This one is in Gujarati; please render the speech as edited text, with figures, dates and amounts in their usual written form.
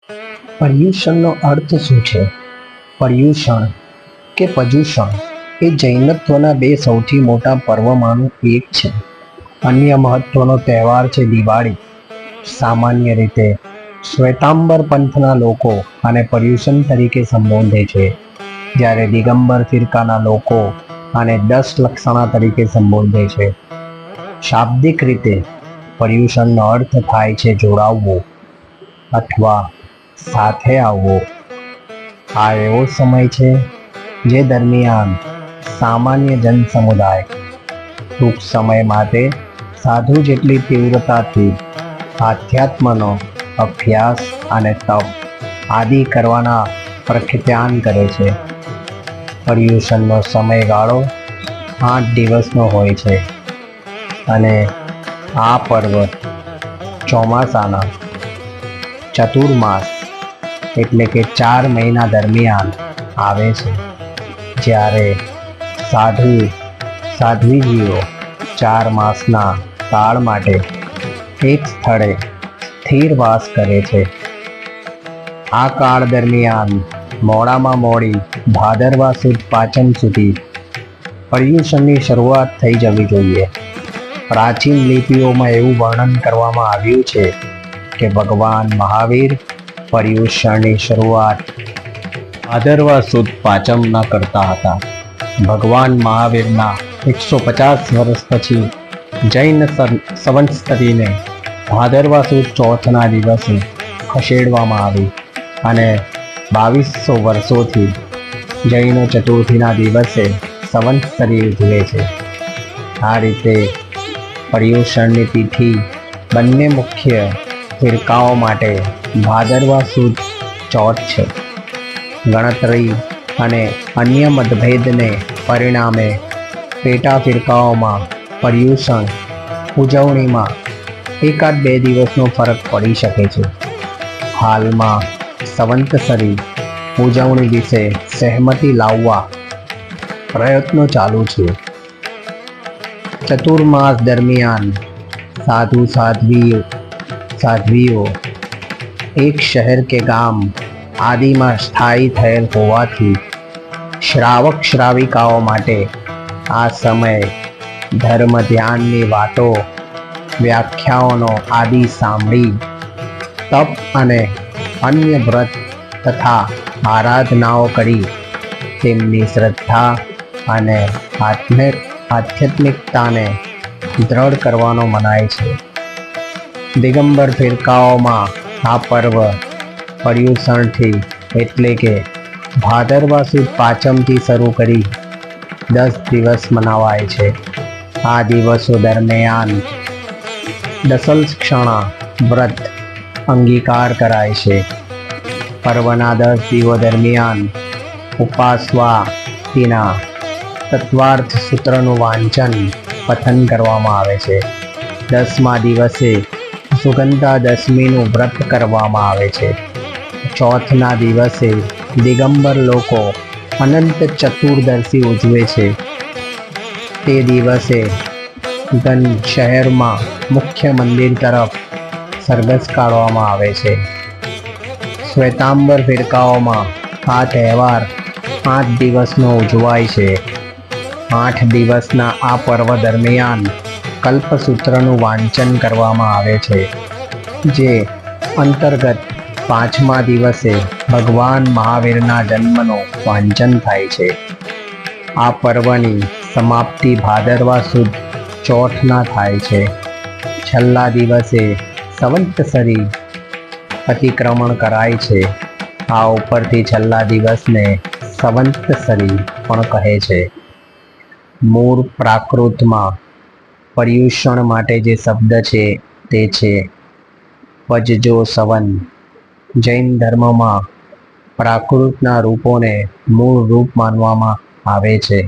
પર્યુષણનો અર્થ શું છે? પર્યુષણ કે પર્યુષણ એ જૈનત્વના બે સૌથી મોટા પર્વમાંનું એક છે. અન્ય મહત્વનો તહેવાર છે દિવાળી. સામાન્ય રીતે શ્વેતાંબર પંથના લોકો આને પર્યુષણ તરીકે સંબોધે છે, જ્યારે દિગંબર ફિરકાના લોકો આને 10 લક્ષણા તરીકે સંબોધે છે. શાબ્દિક રીતે પર્યુષણનો અર્થ થાય છે જોડાવવું અથવા સાથે આવવો. આ એવો સમય છે જે દરમિયાન સામાન્ય જન સમુદાય ટૂંક સમય માટે સાધુ જેટલી તીવ્રતાથી આધ્યાત્મનો અભ્યાસ અને તપ આદિ કરવાના પ્રખ્યાન કરે છે. પર્યુષણનો સમયગાળો 8 દિવસનો હોય છે અને આ પર્વ ચોમાસાના ચતુર્માસ એટલે કે 4 મહિના દરમિયાન આવે છે, જ્યારે સાધ્વીજીઓ 4 માસના કાળ માટે એક સ્થળે સ્થિર વાસ કરે છે. આ કાળ દરમિયાન મોડામાં મોડી ભાદરવા સુદ પાંચમ સુધી પર્યુષણની શરૂઆત થઈ જવી જોઈએ. પ્રાચીન લિપિઓમાં એવું વર્ણન કરવામાં આવ્યું છે કે ભગવાન મહાવીર પર્યુષણની શરૂઆત ભાદરવા સુદ પાંચમના કરતા હતા. ભગવાન મહાવીરના 150 વર્ષ પછી જૈન સંવત્સરીને ભાદરવા સુદ ચોથના દિવસે ખસેડવામાં આવી અને 2200 વર્ષોથી જૈનો ચતુર્થીના દિવસે સંવત્સરી ઉજવે છે. આ રીતે પર્યુષણની તિથિ બંને મુખ્ય ફિરકાઓ માટે ભાદરવા સુદ ચોથ છે. ગણતરી અને અન્ય મતભેદને પરિણામે પેટા ફિરકાઓમાં પર્યુષણ ઉજવણીમાં 1-2 દિવસનો ફરક પડી શકે છે. હાલમાં સંવત્સરી ઉજવણી વિશે સહેમતિ લાવવા પ્રયત્નો ચાલુ છે. ચતુર્માસ દરમિયાન સાધ્વીઓ એક શહેર કે ગામ આદિમાં સ્થાયી થયેલ હોવાથી શ્રાવક શ્રાવિકાઓ માટે આ સમય ધર્મ ધ્યાનની વાતો, વ્યાખ્યાઓનો આદિ સાંભળી તપ અને અન્ય વ્રત તથા આરાધનાઓ કરી તેમની શ્રદ્ધા અને આધ્યાત્મિકતાને દ્રઢ કરવાનો મનાય છે. દિગંબર ફિરકાઓમાં આ પર્વ પર્યુષણથી એટલે કે ભાદરવા સુદ પાંચમથી શરૂ કરી 10 દિવસ મનાવાય છે. આ દિવસો દરમિયાન દસલક્ષણા વ્રત અંગીકાર કરાય છે. પર્વના 10 દિવસો દરમિયાન ઉપાસવાદીના તત્વાર્થ સૂત્રનું વાંચન પઠન કરવામાં આવે છે. 10મા દિવસે સુગંધા દશમીનું વ્રત કરવામાં આવે છે. ચોથના દિવસે દિગંબર લોકો અનંત ચતુર્દશી ઉજવે છે. તે દિવસે શહેરમાં મુખ્ય મંદિર તરફ સરઘસ કાઢવામાં આવે છે. શ્વેતાંબર ફિરકાઓમાં આ તહેવાર 8 દિવસનો ઉજવાય છે. 8 દિવસના આ પર્વ દરમિયાન કલ્પસૂત્રનું વાંચન કરવામાં આવે છે, જે અંતર્ગત 5મા દિવસે ભગવાન મહાવીરના જન્મનું વાંચન થાય છે. આ પર્વની સમાપ્તિ ભાદરવા સુદ ચોથના થાય છે. છેલ્લા દિવસે સંવત્સરી અતિક્રમણ કરાય છે. આ ઉપરથી છેલ્લા દિવસને સંવત્સરી પણ કહે છે. મૂળ પ્રાકૃતમાં પર્યુષણ માટે જે શબ્દ છે તે છે પજજો સવન. જૈન ધર્મમાં પ્રાકૃતના રૂપોને મૂળ રૂપ માનવામાં આવે છે.